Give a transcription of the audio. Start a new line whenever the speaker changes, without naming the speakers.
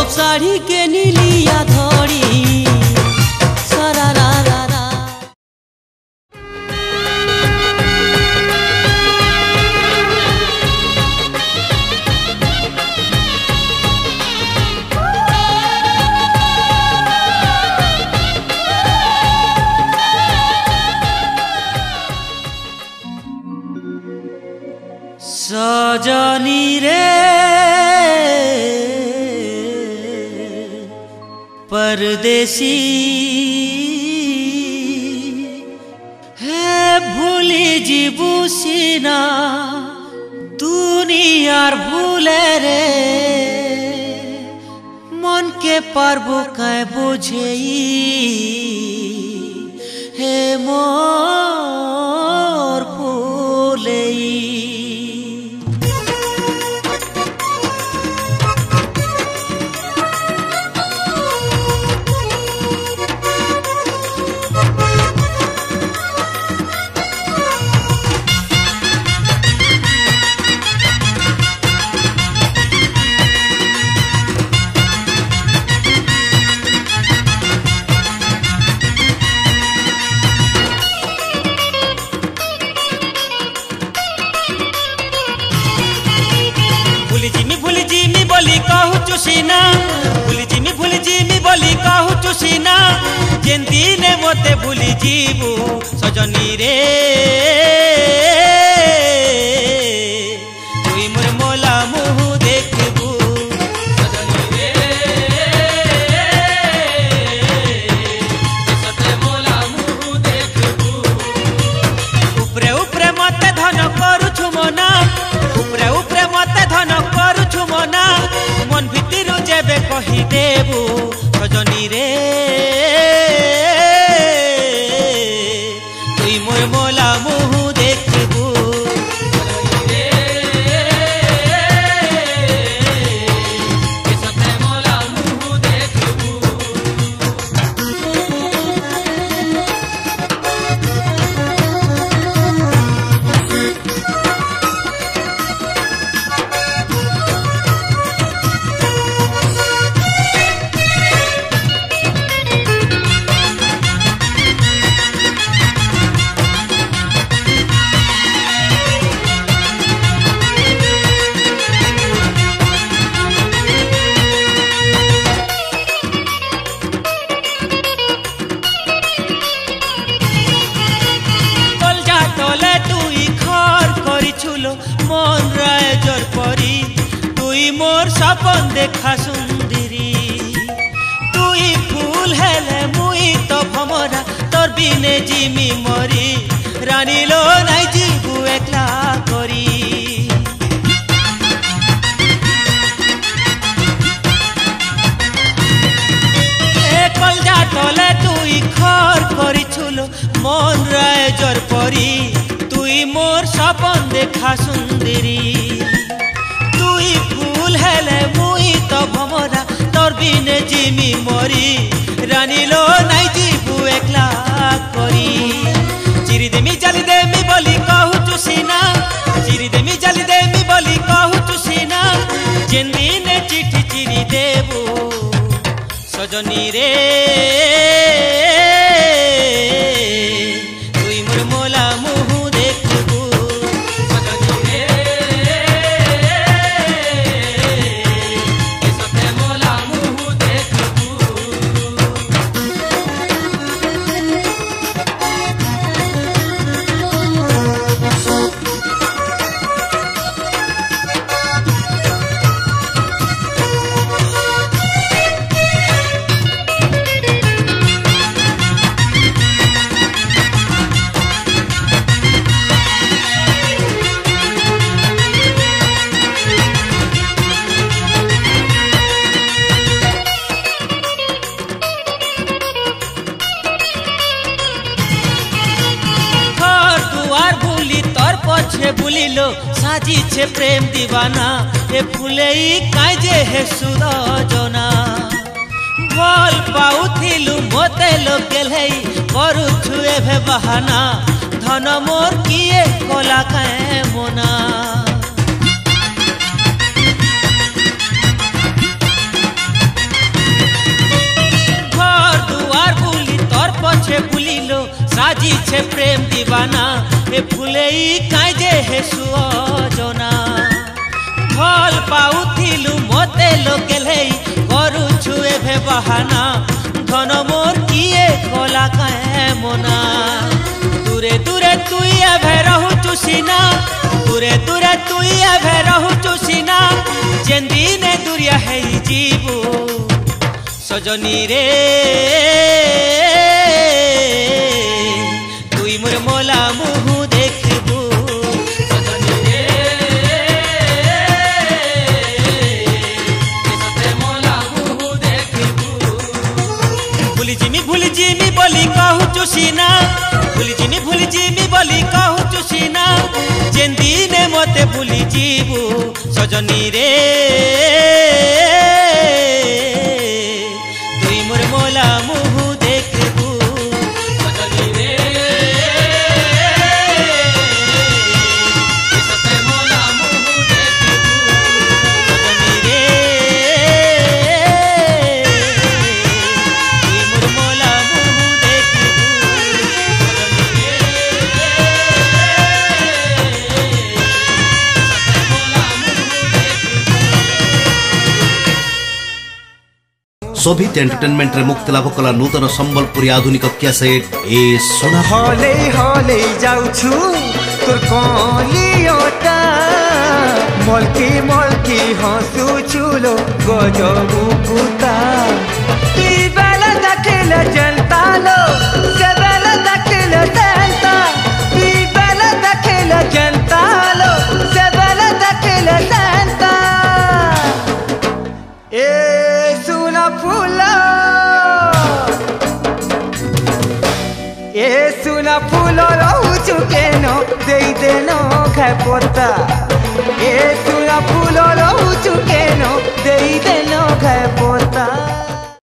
सब साड़ी के नीलिया धड़ी सारा रा रा रा। सजनी रे परदेसी है भूली जीबू सीना दुनियार भूले रे मन के पारबो कै बुझेई हे मोर फूलेई। भूली जिमी बोली कहू चुसीना भूली जिमी बोली कहू चुसीना जेन दिने मोते भूली जीबू सजनी रे तुई मोर मोला मुहु देखबू सजनी रे सते मोला मुहु देखबू उपरे उपरे मते धन करू छुमना उपरे उपरे मते धन करू छुमना मन भितिरु जेबे कहि देबू सजनी रे तुई मोर मोला मुहु देखबू सते मोला मुहु देखबू। मन राय जर परी तुई मोर सपन देखा सुंदरी तुई फूल हेले मुई तो भमरा तोर बिने जिमी मरी रानी लो नाई जीबू एकला करी कलजा तले तुई खर करी छुलो मन राय जर परी तुई मोर सपन देखा सुंदरी तुई फूल हेले मुई तो भमरा तोर बिने जिमी मरी रानी लो नाई जीबू एकला करी चिरी देमी जाली देमी बोली कहू चुसीना चिरी देमी जाली देमी बोली कहू चुसीना जेन दिने चिठी चिरी देबू सजनी रे तुई मोर मोला मुहु देखबू सजनी रे सते मोला मुहु देखबू। भूलिलो साजी छे प्रेम दीवाना ए फुलेई काजे हे सुरजना भल पाउथिलु मोते लोकेलई करू छुए भे बहाना धन मोर किए कोला काए मोना সাজিছে প্রেম দিবানা এ ফুলেই কাজে হে সুজনা ভাল পাউথিলু মতে লোকেলেই করুছু এভে বাহানা ধন মোর কিয়ে কলা কায়ে মনা দূরে দূরে তুই এভে রহুচু সিনা দূরে দূরে তুই এভে রহুচু সিনা যেন দিনে দূরিয়া হেই ଯିବୁ সজনী রে তুই মোর মোলা মুহু দেখবু সজনী রে তোতে মোলা মুহু দেখবু ভুলি জিমি বলি কহুচু সিনা ভুলি জিমি বলি কহুচু সিনা যেন দিনে মতে ভুলি ଯିବୁ সজনী রে তুই মোর মোলা মুহু দেখবু সজনী রে তোতে মোলা মুহু দেখবু সজনী রে তুই মোর মোলা মুহু দেখবু সজনী রে
शोभित एंटरटेनमेंट रे मुक्ति लाभ कला नूतन संबलपुरी आधुनिक कैसेट ए सोना
हले हले जाउछु तोर कलियोटा मलकी मलकी हंसुछुलो गजबु पुता ती बेला देखले जनता लो से बेला देखले जनता ती बेला देखले जनता लो से बेला देखले जनता ए सुना फूला ए सुना फूलो रहूचु केनो देई देनो खाए पोता ए सुना फूलो रहूचु केनो देई देनो खाए